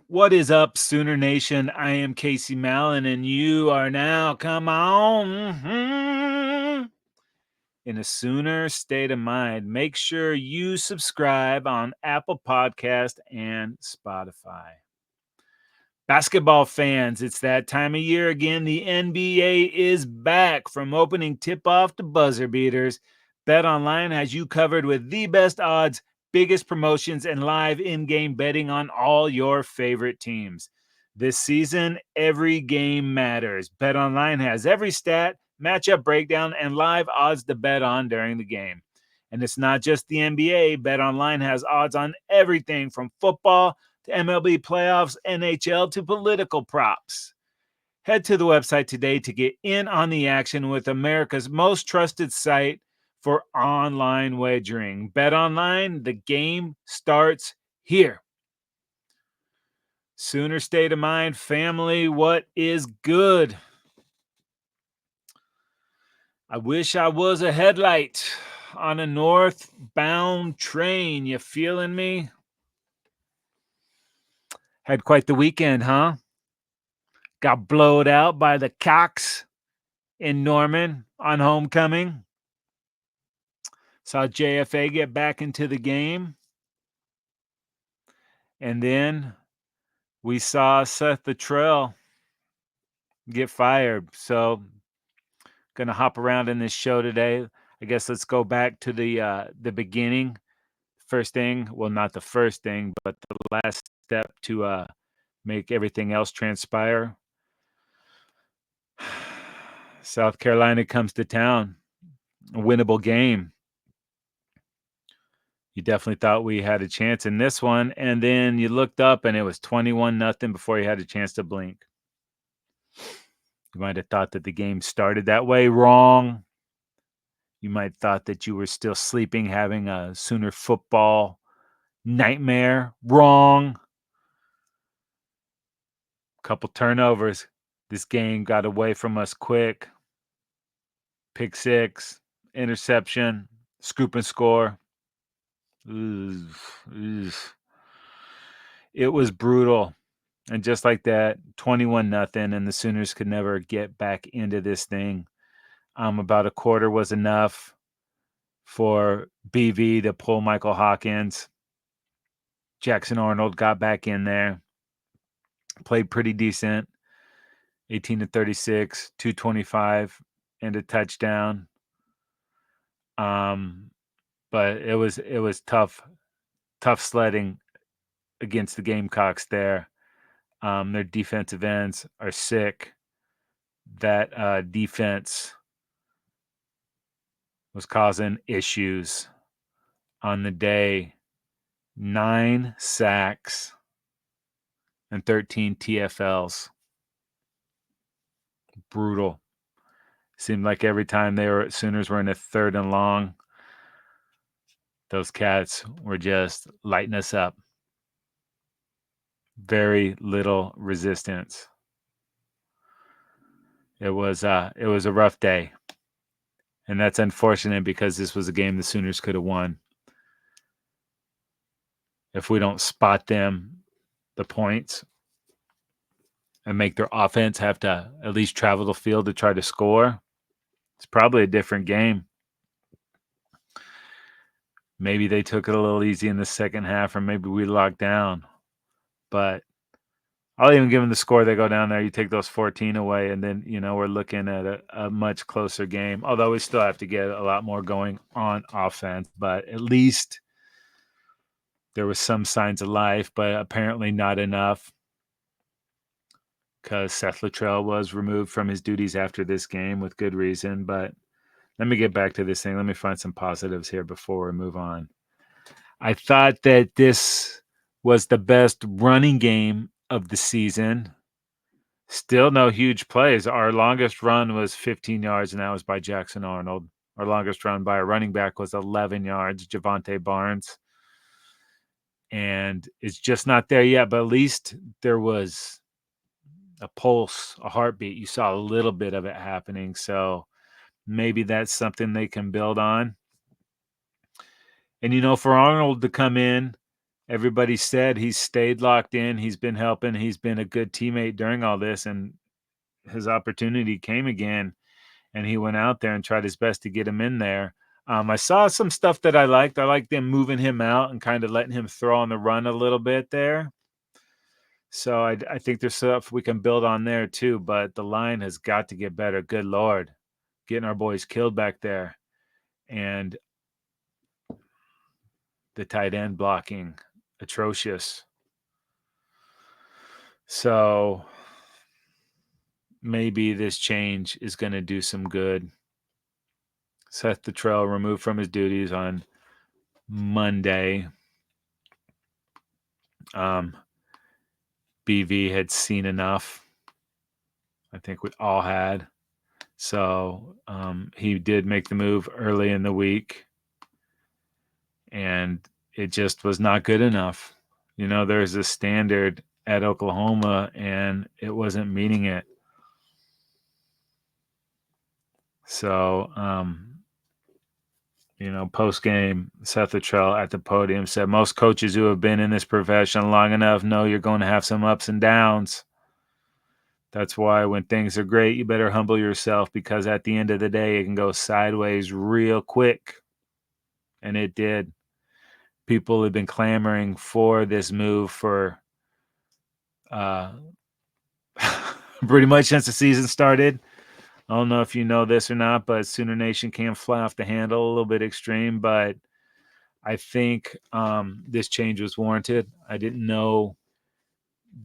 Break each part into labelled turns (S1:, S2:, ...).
S1: What is up, Sooner Nation? I am Casey Mallon, and you are now, come on, in a Sooner state of mind. Make sure you subscribe on Apple Podcast and Spotify. Basketball fans, it's that time of year again. The NBA is back. From opening tip-off to buzzer beaters, BetOnline has you covered with the best odds, biggest promotions, and live in-game betting on all your favorite teams. This season, every game matters. BetOnline has every stat, matchup breakdown, and live odds to bet on during the game. And it's not just the NBA. BetOnline has odds on everything from football to MLB playoffs, NHL to political props. Head to the website today to get in on the action with America's most trusted site for online wagering. Bet online, the game starts here. Sooner state of mind, family, what is good? I wish I was a headlight on a northbound train. You feeling me? Had quite the weekend, huh? Got blowed out by the Cocks in Norman on homecoming. Saw JFA get back into the game. And then we saw Seth Littrell get fired. So going to hop around in this show today. I guess let's go back to the beginning. First thing, well, not the first thing, but the last step to make everything else transpire. South Carolina comes to town. A winnable game. You definitely thought we had a chance in this one, and then you looked up and it was 21-0 before you had a chance to blink. You might have thought that the game started that way. Wrong. You might have thought that you were still sleeping, having a Sooner football nightmare. Wrong. Couple turnovers. This game got away from us quick. Pick six, interception, scoop and score. It was brutal. And just like that, 21-0, and the Sooners could never get back into this thing. About a quarter was enough for BV to pull Michael Hawkins. Jackson Arnold got back in there, played pretty decent. 18-36, 225, and a touchdown. But it was tough sledding against the Gamecocks there. Their defensive ends are sick. That defense was causing issues on the day. 9 sacks and 13 TFLs. Brutal. Seemed like every time Sooners were in a third and long, those cats were just lighting us up. Very little resistance. It was a rough day. And that's unfortunate because this was a game the Sooners could have won. If we don't spot them, the points, and make their offense have to at least travel the field to try to score, it's probably a different game. Maybe they took it a little easy in the second half, or maybe we locked down. But I'll even give them the score. They go down there, you take those 14 away, and then, we're looking at a much closer game. Although we still have to get a lot more going on offense, but at least there was some signs of life, but apparently not enough because Seth Littrell was removed from his duties after this game with good reason. But let me get back to this thing. Let me find some positives here before we move on. I thought that this was the best running game of the season. Still no huge plays. Our longest run was 15 yards, and that was by Jackson Arnold. Our longest run by a running back was 11 yards, Javante Barnes. And it's just not there yet, but at least there was a pulse, a heartbeat. You saw a little bit of it happening. So maybe that's something they can build on. And, for Arnold to come in everybody said he's stayed locked in. He's been helping. He's been a good teammate during all this, and his opportunity came again, and he went out there and tried his best to get him in there. I saw some stuff that I liked. I liked them moving him out and kind of letting him throw on the run a little bit there. So I think there's stuff we can build on there too, but the line has got to get better. Good Lord, getting our boys killed back there. And the tight end blocking, atrocious. So maybe this change is going to do some good. Seth Littrell removed from his duties on Monday. BV had seen enough. I think we all had. So he did make the move early in the week, and it just was not good enough. You know, there's a standard at Oklahoma, and it wasn't meeting it. So, you know, post game, Seth Littrell at the podium said, most coaches who have been in this profession long enough know you're going to have some ups and downs. That's why when things are great, you better humble yourself, because at the end of the day, it can go sideways real quick. And it did. People have been clamoring for this move for pretty much since the season started. I don't know if you know this or not, but Sooner Nation can fly off the handle a little bit extreme, but I think this change was warranted. I didn't know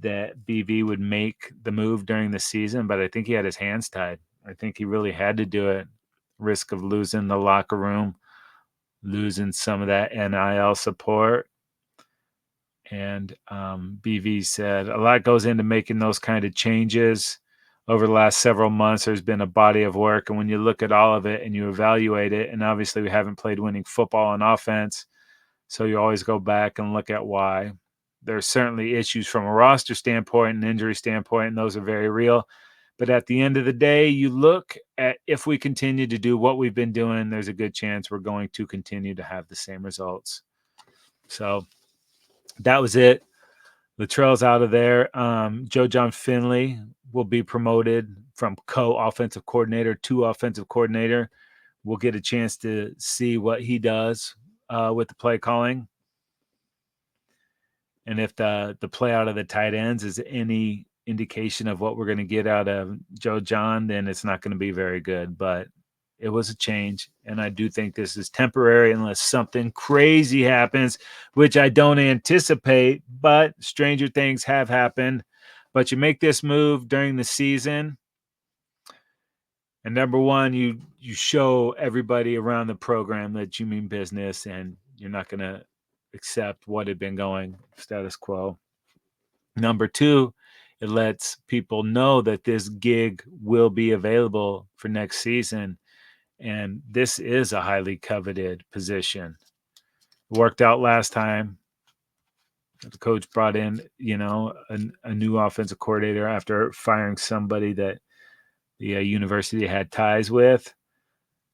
S1: that BV would make the move during the season, but I think he had his hands tied. I think he really had to do it. Risk of losing the locker room, losing some of that NIL support. And BV said a lot goes into making those kind of changes. Over the last several months, there's been a body of work. And when you look at all of it and you evaluate it, and obviously we haven't played winning football on offense, so you always go back and look at why. There's certainly issues from a roster standpoint and injury standpoint, and those are very real. But at the end of the day, you look at if we continue to do what we've been doing, there's a good chance we're going to continue to have the same results. So that was it. Littrell's out of there. Joe Jon Finley will be promoted from co-offensive coordinator to offensive coordinator. We'll get a chance to see what he does with the play calling. And if the play out of the tight ends is any indication of what we're going to get out of Joe Jon, then it's not going to be very good. But it was a change, and I do think this is temporary unless something crazy happens, which I don't anticipate, but stranger things have happened. But you make this move during the season, and number one, you show everybody around the program that you mean business, and you're not going to accept what had been going status quo. Number two, it lets people know that this gig will be available for next season. And this is a highly coveted position. It worked out last time. The coach brought in, you know, a new offensive coordinator after firing somebody that the university had ties with.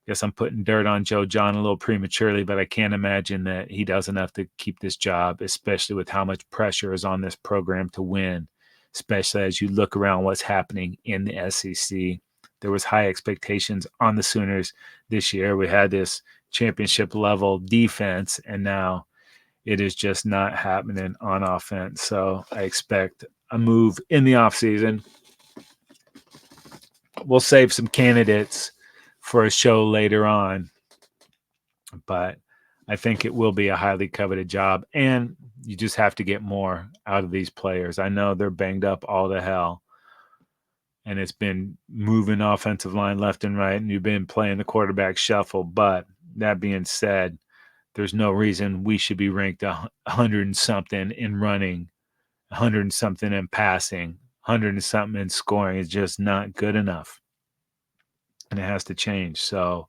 S1: Guess I'm putting dirt on Joe Jon a little prematurely, but I can't imagine that he does enough to keep this job, especially with how much pressure is on this program to win, especially as you look around what's happening in the SEC. There was high expectations on the Sooners this year. We had this championship level defense, and now it is just not happening on offense. So I expect a move in the offseason. We'll save some candidates for a show later on, but I think it will be a highly coveted job, and you just have to get more out of these players. I know they're banged up all to hell, and it's been moving offensive line left and right, and you've been playing the quarterback shuffle. But that being said, there's no reason we should be ranked 100 and something in running, 100 and something in passing, 100 and something in scoring. It's just not good enough, and it has to change. So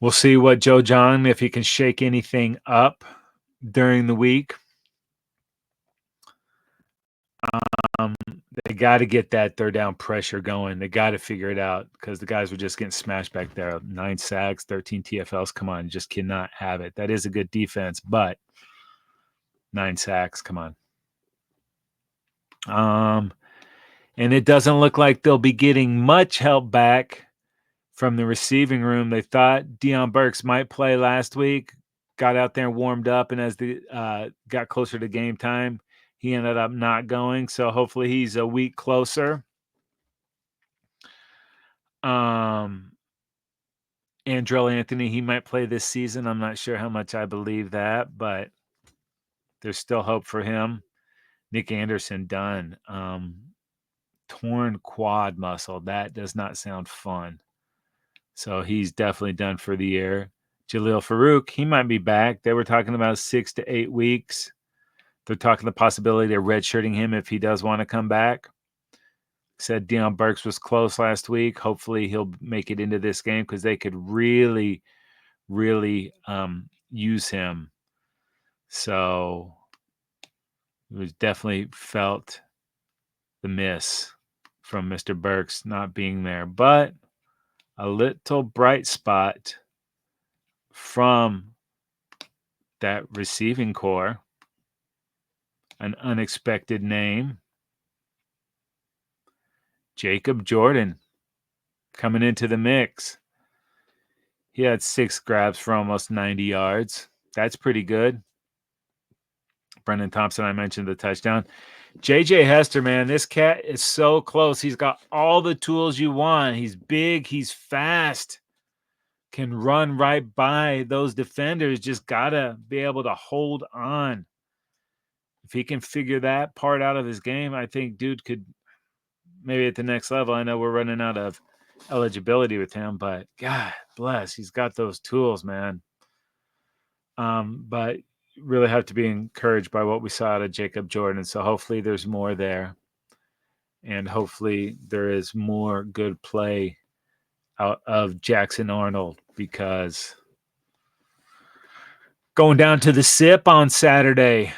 S1: we'll see what Joe Jon, if he can shake anything up during the week. They got to get that third down pressure going. They got to figure it out, because the guys were just getting smashed back there. 9 sacks, 13 TFLs. Come on, you just cannot have it. That is a good defense, but 9 sacks. Come on. And it doesn't look like they'll be getting much help back from the receiving room. They thought Deion Burks might play last week, got out there and warmed up, and as the got closer to game time, he ended up not going. So hopefully he's a week closer. Andrell Anthony, he might play this season. I'm not sure how much I believe that, but there's still hope for him. Nick Anderson done. Torn quad muscle. That does not sound fun. So he's definitely done for the year. Jaleel Farouk, he might be back. They were talking about 6 to 8 weeks. They're talking the possibility of redshirting him if he does want to come back. Said Deion Burks was close last week. Hopefully he'll make it into this game because they could really, really use him. So it was definitely felt the miss from Mr. Burks not being there. But a little bright spot from that receiving core, an unexpected name, Jacob Jordan coming into the mix. He had 6 grabs for almost 90 yards. That's pretty good. Brendan Thompson, I mentioned the touchdown. JJ Hester, man, this cat is so close. He's got all the tools you want. He's big. He's fast. Can run right by those defenders. Just got to be able to hold on. If he can figure that part out of his game, I think dude could maybe at the next level. I know we're running out of eligibility with him, but God bless, he's got those tools, man. But really have to be encouraged by what we saw out of Jacob Jordan. So hopefully there's more there. And hopefully there is more good play out of Jackson Arnold, because going down to the SIP on Saturday,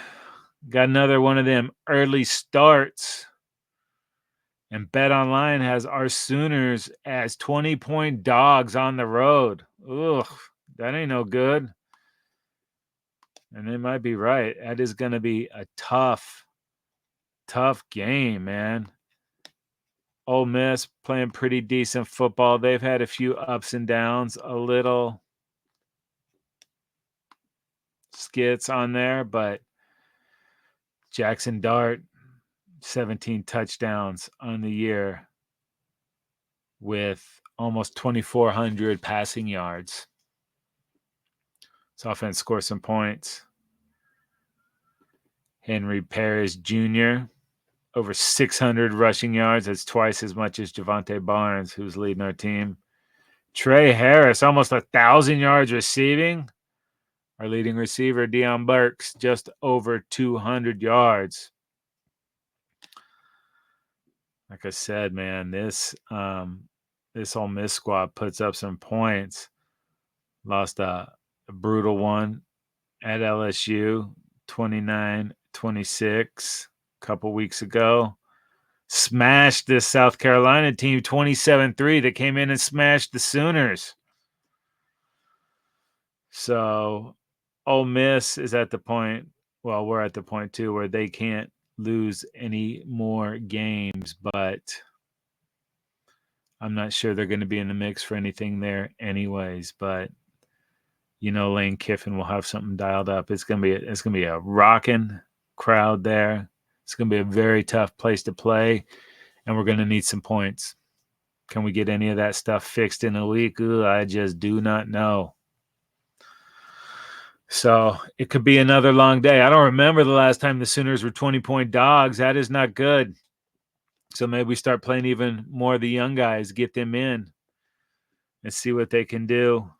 S1: got another one of them early starts. And Bet Online has our Sooners as 20-point dogs on the road. Ugh, that ain't no good. And they might be right. That is going to be a tough game, man. Ole Miss playing pretty decent football. They've had a few ups and downs, a little skits on there, but Jackson Dart, 17 touchdowns on the year with almost 2,400 passing yards. This offense scores some points. Henry Perez Jr., over 600 rushing yards. That's twice as much as Javante Barnes, who's leading our team. Trey Harris, almost 1,000 yards receiving. Our leading receiver, Deion Burks, just over 200 yards. Like I said, man, this Ole Miss squad puts up some points. Lost a brutal one at LSU, 29-26 a couple weeks ago. Smashed this South Carolina team 27-3 that came in and smashed the Sooners. So Ole Miss is at the point, well, we're at the point too, where they can't lose any more games, but I'm not sure they're going to be in the mix for anything there anyways. But you know, Lane Kiffin will have something dialed up. It's gonna be a rocking crowd there. It's gonna be a very tough place to play, and we're gonna need some points. Can we get any of that stuff fixed in a week? Ooh, I just do not know. So it could be another long day. I don't remember the last time the Sooners were 20-point dogs. That is not good. So maybe we start playing even more of the young guys, get them in, and see what they can do.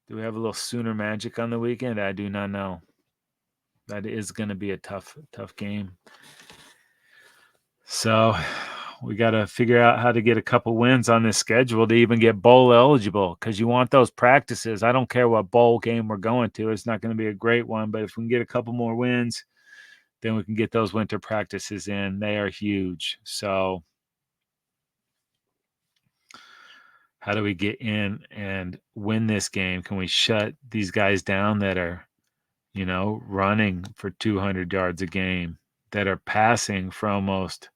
S1: Do we have a little Sooner magic on the weekend? I do not know. That is going to be a tough game. So we got to figure out how to get a couple wins on this schedule to even get bowl eligible, because you want those practices. I don't care what bowl game we're going to. It's not going to be a great one, but if we can get a couple more wins, then we can get those winter practices in. They are huge. So how do we get in and win this game? Can we shut these guys down that are running for 200 yards a game, that are passing for almost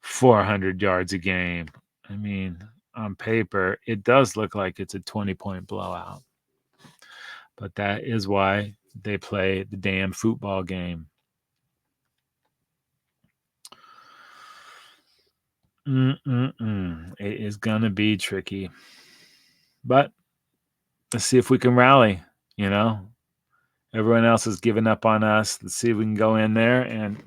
S1: 400 yards a game. I mean, on paper, it does look like it's a 20-point blowout. But that is why they play the damn football game. It is going to be tricky. But let's see if we can rally, Everyone else has given up on us. Let's see if we can go in there and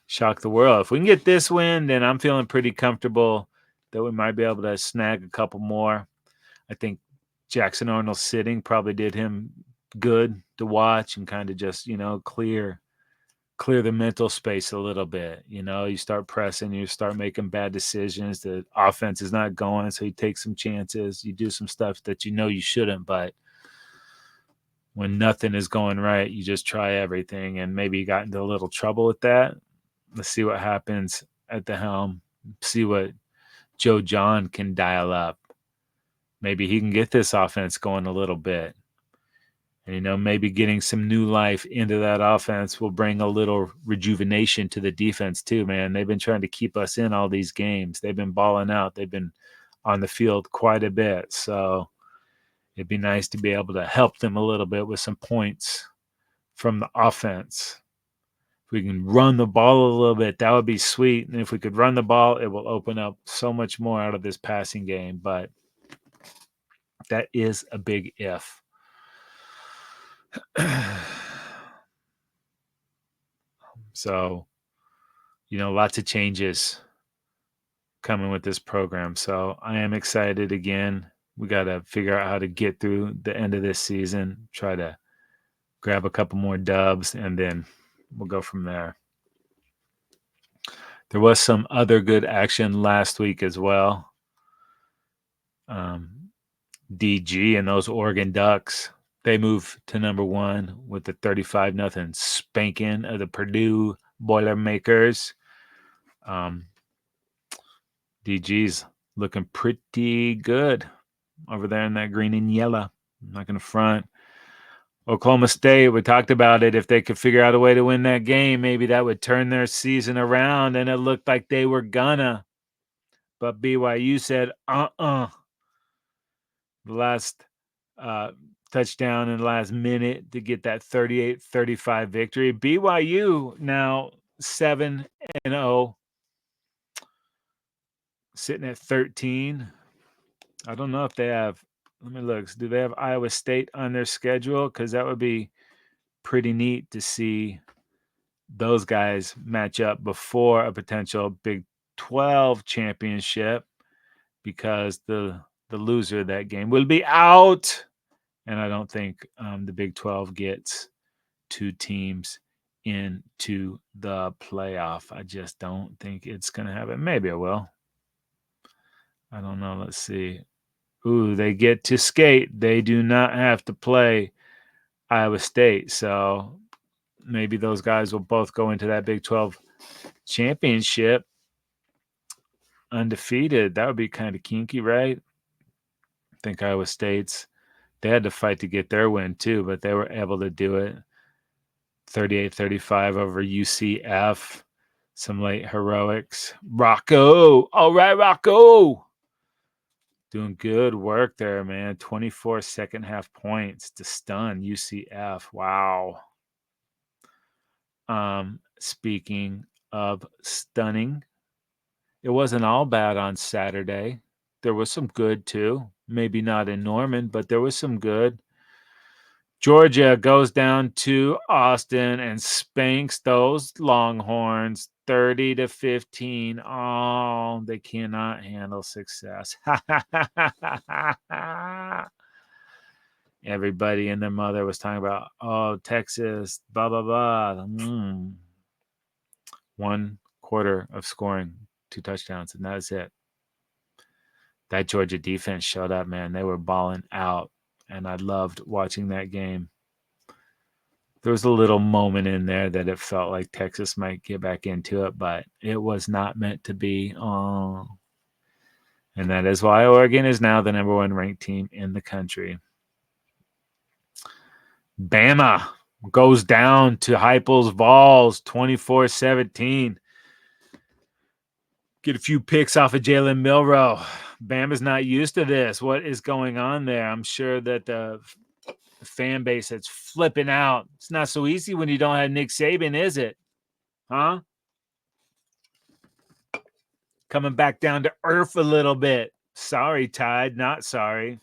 S1: shock the world. If we can get this win, then I'm feeling pretty comfortable that we might be able to snag a couple more. I think Jackson Arnold sitting probably did him good to watch and kind of just, clear the mental space a little bit. You start pressing, you start making bad decisions. The offense is not going, so you take some chances. You do some stuff that you shouldn't, but when nothing is going right, you just try everything, and maybe you got into a little trouble with that. Let's see what happens at the helm. See what Joe Jon can dial up. Maybe he can get this offense going a little bit. And, maybe getting some new life into that offense will bring a little rejuvenation to the defense too, man. They've been trying to keep us in all these games. They've been balling out. They've been on the field quite a bit. So it'd be nice to be able to help them a little bit with some points from the offense. If we can run the ball a little bit, that would be sweet. And if we could run the ball, it will open up so much more out of this passing game. But that is a big if. So, lots of changes coming with this program. So I am excited again. We got to figure out how to get through the end of this season, try to grab a couple more dubs, and then we'll go from there. There was some other good action last week as well. DG and those Oregon Ducks, they moved to number 1 with the 35-0 spanking of the Purdue Boilermakers. DG's looking pretty good over there in that green and yellow. I'm not going to front. Oklahoma State, we talked about it. If they could figure out a way to win that game, maybe that would turn their season around, and it looked like they were gonna. But BYU said, The last touchdown in the last minute to get that 38-35 victory. BYU now 7-0, sitting at 13. I don't know if they have. Let me look. Do they have Iowa State on their schedule? Because that would be pretty neat to see those guys match up before a potential Big 12 championship, because the loser of that game will be out. And I don't think the Big 12 gets 2 teams into the playoff. I just don't think it's going to happen. Maybe it will. I don't know. Let's see. Ooh, they get to skate. They do not have to play Iowa State. So maybe those guys will both go into that Big 12 championship undefeated. That would be kind of kinky, right? I think Iowa State's, they had to fight to get their win too, but they were able to do it. 38-35 over UCF. Some late heroics. Rocco. All right, Rocco. Doing good work there, man. 24 second half points to stun UCF. Wow. Speaking of stunning, it wasn't all bad on Saturday. There was some good too. Maybe not in Norman, but there was some good. Georgia goes down to Austin and spanks those Longhorns 30-15. Oh, they cannot handle success. Everybody and their mother was talking about, Texas, blah, blah, blah. 1 quarter of scoring, 2 touchdowns, and that's it. That Georgia defense showed up, man. They were balling out, and I loved watching that game. There was a little moment in there that it felt like Texas might get back into it, but it was not meant to be. Oh. And that is why Oregon is now the number 1 ranked team in the country. Bama goes down to Heupel's Vols 24-17. Get a few picks off of Jalen Milroe. Bama's not used to this. What is going on there? I'm sure that the fan base that's flipping out. It's not so easy when you don't have Nick Saban, is it? Huh? Coming back down to earth a little bit. Sorry, Tide, not sorry.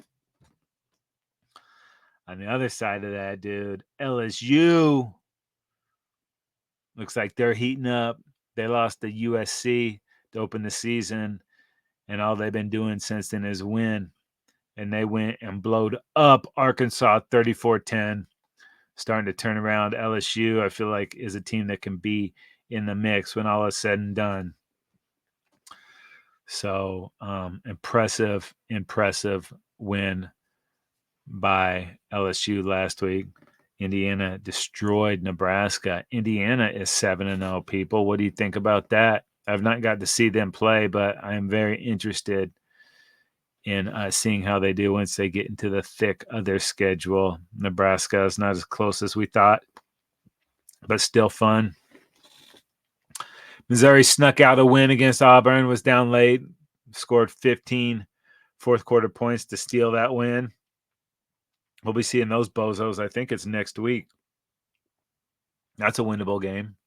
S1: On the other side of that, dude, LSU looks like they're heating up. They lost to USC to open the season, and all they've been doing since then is win. And they went and blowed up Arkansas 34-10, starting to turn around. LSU, I feel like, is a team that can be in the mix when all is said and done. So impressive win by LSU last week. Indiana destroyed Nebraska. Indiana is 7-0, people. What do you think about that? I've not got to see them play, but I am very interested in seeing how they do once they get into the thick of their schedule. Nebraska is not as close as we thought, but still fun. Missouri snuck out a win against Auburn, was down late, scored 15 fourth-quarter points to steal that win. We'll be seeing those bozos. I think it's next week. That's a winnable game.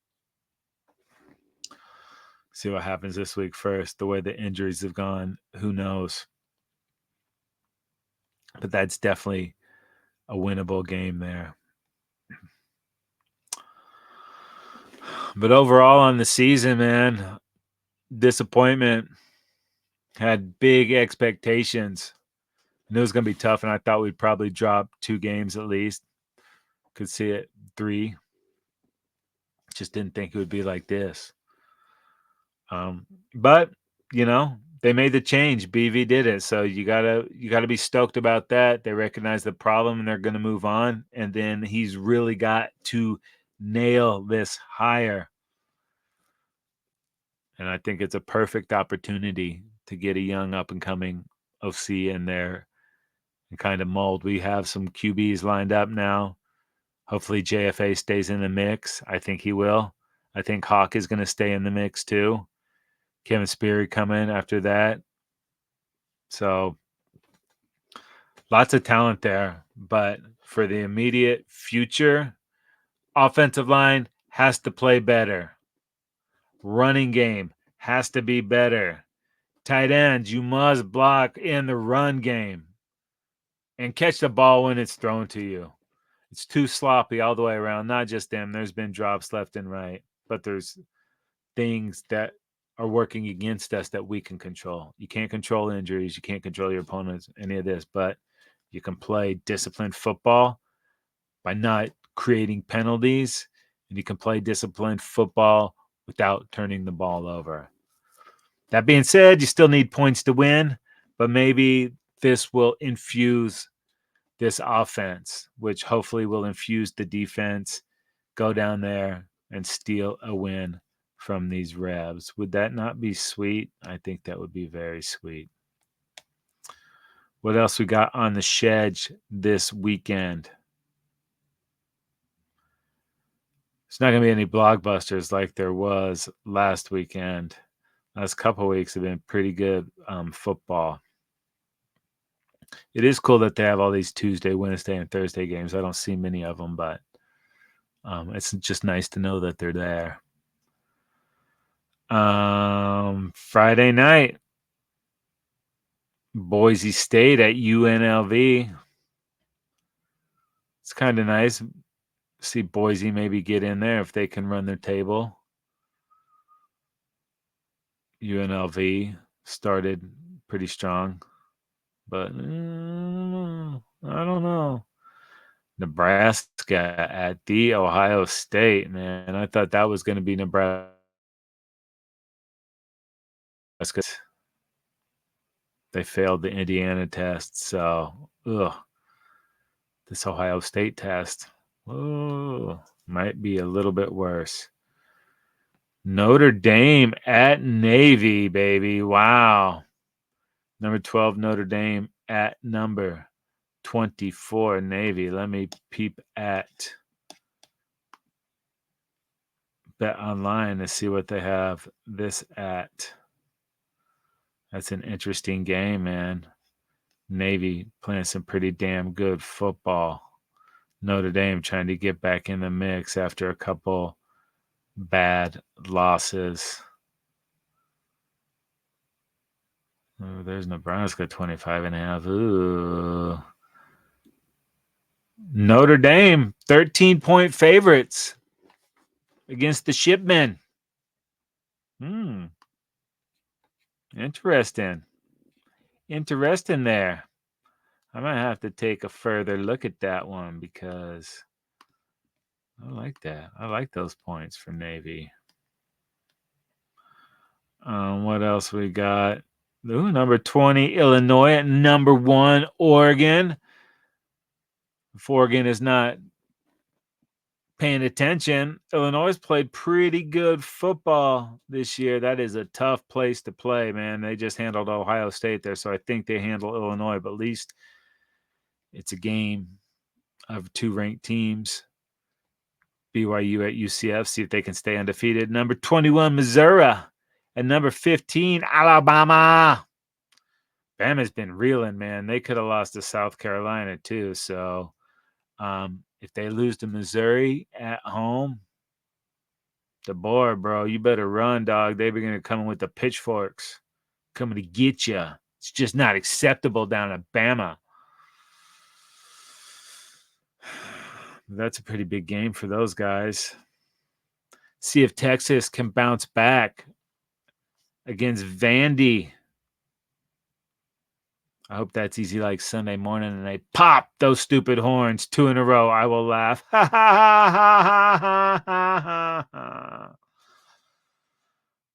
S1: See what happens this week first. The way the injuries have gone, who knows? But that's definitely a winnable game there. But overall on the season, man, disappointment. Had big expectations. I knew it was going to be tough, and I thought we'd probably drop 2 games at least. Could see it 3. Just didn't think it would be like this. But, you know, they made the change. BV did it. So you gotta be stoked about that. They recognize the problem and they're going to move on. And then he's really got to nail this hire. And I think it's a perfect opportunity to get a young up-and-coming OC in there and kind of mold. We have some QBs lined up now. Hopefully JFA stays in the mix. I think he will. I think Hawk is going to stay in the mix too. Kevin Speary come in after that. So lots of talent there. But for the immediate future, offensive line has to play better. Running game has to be better. Tight ends, you must block in the run game and catch the ball when it's thrown to you. It's too sloppy all the way around. Not just them. There's been drops left and right, but there's things that are working against us that we can control. You can't control injuries. You can't control your opponents, any of this, but you can play disciplined football by not creating penalties, and you can play disciplined football without turning the ball over. That being said, you still need points to win, but maybe this will infuse this offense, which hopefully will infuse the defense, go down there and steal a win from these Rebs. Would that not be sweet? I think that would be very sweet. What else we got on the schedule this weekend? There's not going to be any blockbusters like there was last weekend. Last couple of weeks have been pretty good football. It is cool that they have all these Tuesday, Wednesday, and Thursday games. I don't see many of them, but it's just nice to know that they're there. Friday night, Boise State at UNLV. It's kind of nice. See Boise maybe get in there if they can run their table. UNLV started pretty strong, but I don't know. Nebraska at the Ohio State, man. I thought that was going to be Nebraska. They failed the Indiana test, so this Ohio State test might be a little bit worse. Notre Dame at Navy, baby. Wow. Number 12, Notre Dame at number 24, Navy. Let me peep at Bet Online to see what they have this at. That's an interesting game, man. Navy playing some pretty damn good football. Notre Dame trying to get back in the mix after a couple bad losses. Oh, there's Nebraska 25.5. Ooh. Notre Dame 13-point favorites against the Shipmen. Interesting. Interesting there. I might have to take a further look at that one because I like that. I like those points for Navy. What else we got? Ooh, number 20, Illinois at number 1, Oregon. If Oregon is not paying attention, Illinois played pretty good football this year. That is a tough place to play, man. They just handled Ohio State there, so I think they handle Illinois, but at least it's a game of 2 ranked teams. BYU at UCF, see if they can stay undefeated. Number 21, Missouri. And number 15, Alabama. Bama's been reeling, man. They could have lost to South Carolina too. So if they lose to Missouri at home, the board, bro, you better run, dog. They're going to come in with the pitchforks, coming to get you. It's just not acceptable down at Bama. That's a pretty big game for those guys. See if Texas can bounce back against Vandy. I hope that's easy like Sunday morning and they pop those stupid horns 2 in a row. I will laugh.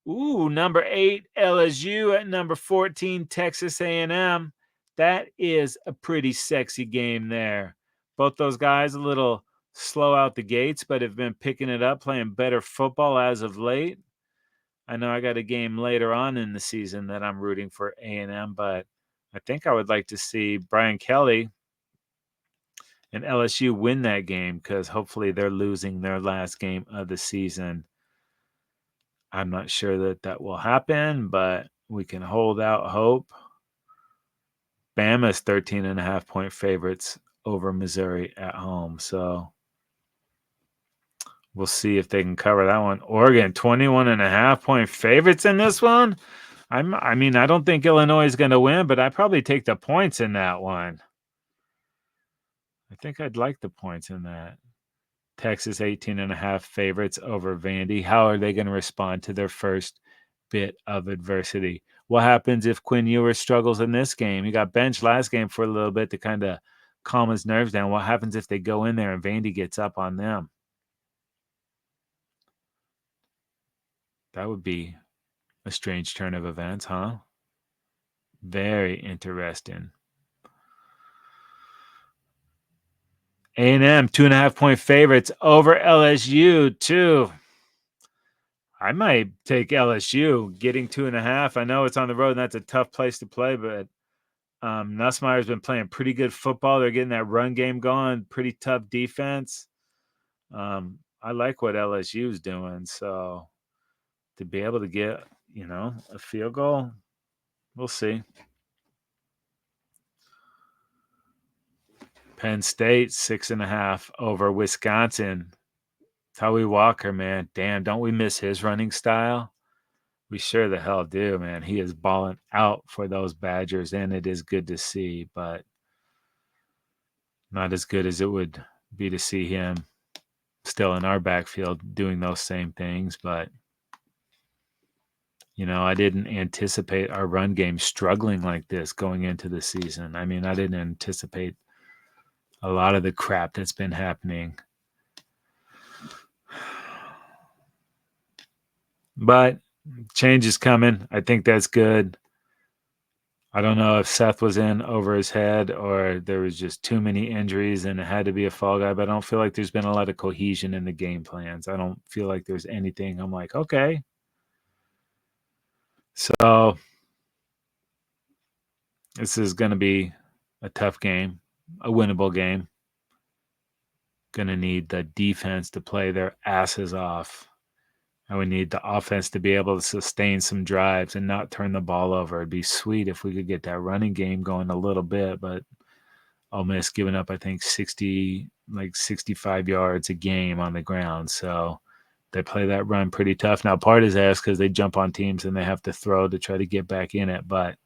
S1: Ooh, number 8, LSU at number 14, Texas A&M. That is a pretty sexy game there. Both those guys a little slow out the gates, but have been picking it up, playing better football as of late. I know I got a game later on in the season that I'm rooting for A&M, but I think I would like to see Brian Kelly and LSU win that game because hopefully they're losing their last game of the season. I'm not sure that will happen, but we can hold out hope. Bama's 13.5-point favorites over Missouri at home, so we'll see if they can cover that one. Oregon, 21.5-point favorites in this one. I mean, I don't think Illinois is going to win, but I'd probably take the points in that one. I think I'd like the points in that. Texas 18.5 favorites over Vandy. How are they going to respond to their first bit of adversity? What happens if Quinn Ewers struggles in this game? He got benched last game for a little bit to kind of calm his nerves down. What happens if they go in there and Vandy gets up on them? That would be a strange turn of events, huh? Very interesting. A&M, 2.5-point favorites over LSU, too. I might take LSU getting 2.5. I know it's on the road and that's a tough place to play, but Nussmeier's been playing pretty good football. They're getting that run game going, pretty tough defense. I like what LSU's doing. So to be able to get, a field goal, we'll see. Penn State, 6.5 over Wisconsin. Tawee Walker, man. Damn, don't we miss his running style? We sure the hell do, man. He is balling out for those Badgers, and it is good to see, but not as good as it would be to see him still in our backfield doing those same things. But, I didn't anticipate our run game struggling like this going into the season. I mean, I didn't anticipate a lot of the crap that's been happening. But change is coming. I think that's good. I don't know if Seth was in over his head or there was just too many injuries and it had to be a fall guy, but I don't feel like there's been a lot of cohesion in the game plans. I don't feel like there's anything. I'm like, okay. So this is going to be a tough game, a winnable game. Going to need the defense to play their asses off And we need the offense to be able to sustain some drives and not turn the ball over. It'd be sweet if we could get that running game going a little bit, but Ole Miss giving up, I think, 65 yards a game on the ground. So they play that run pretty tough. Now, part is ass because they jump on teams and they have to throw to try to get back in it. But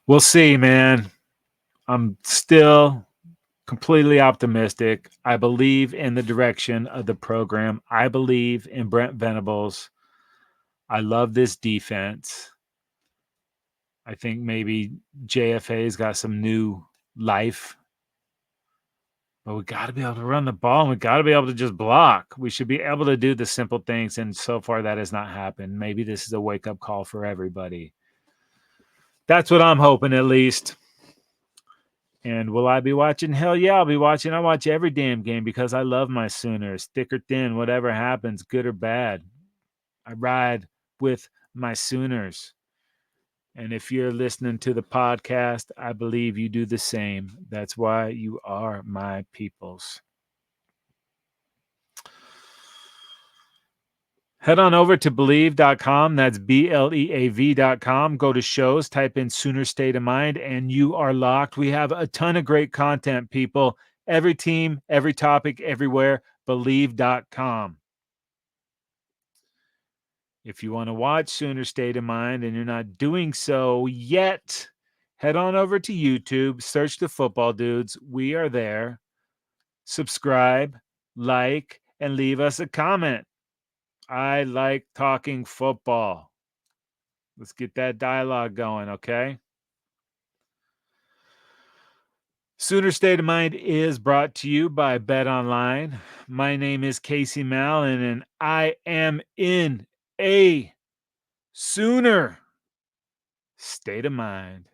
S1: we'll see, man. I'm still completely optimistic. I believe in the direction of the program. I believe in Brent Venables. I love this defense. I think maybe JFA's got some new life. But we got to be able to run the ball, and we got to be able to just block. We should be able to do the simple things, and so far that has not happened. Maybe this is a wake-up call for everybody. That's what I'm hoping, at least. And will I be watching? Hell yeah, I'll be watching. I watch every damn game because I love my Sooners. Thick or thin, whatever happens, good or bad. I ride with my Sooners. And if you're listening to the podcast, I believe you do the same. That's why you are my peoples. Head on over to Believe.com. That's BLEAV.com. Go to shows, type in Sooner State of Mind, and you are locked. We have a ton of great content, people. Every team, every topic, everywhere. Believe.com. If you want to watch Sooner State of Mind and you're not doing so yet, head on over to YouTube, search the Football Dudes. We are there. Subscribe, like, and leave us a comment. I like talking football. Let's get that dialogue going, okay? Sooner State of Mind is brought to you by Bet Online. My name is Casey Mallon, and I am in a Sooner State of Mind.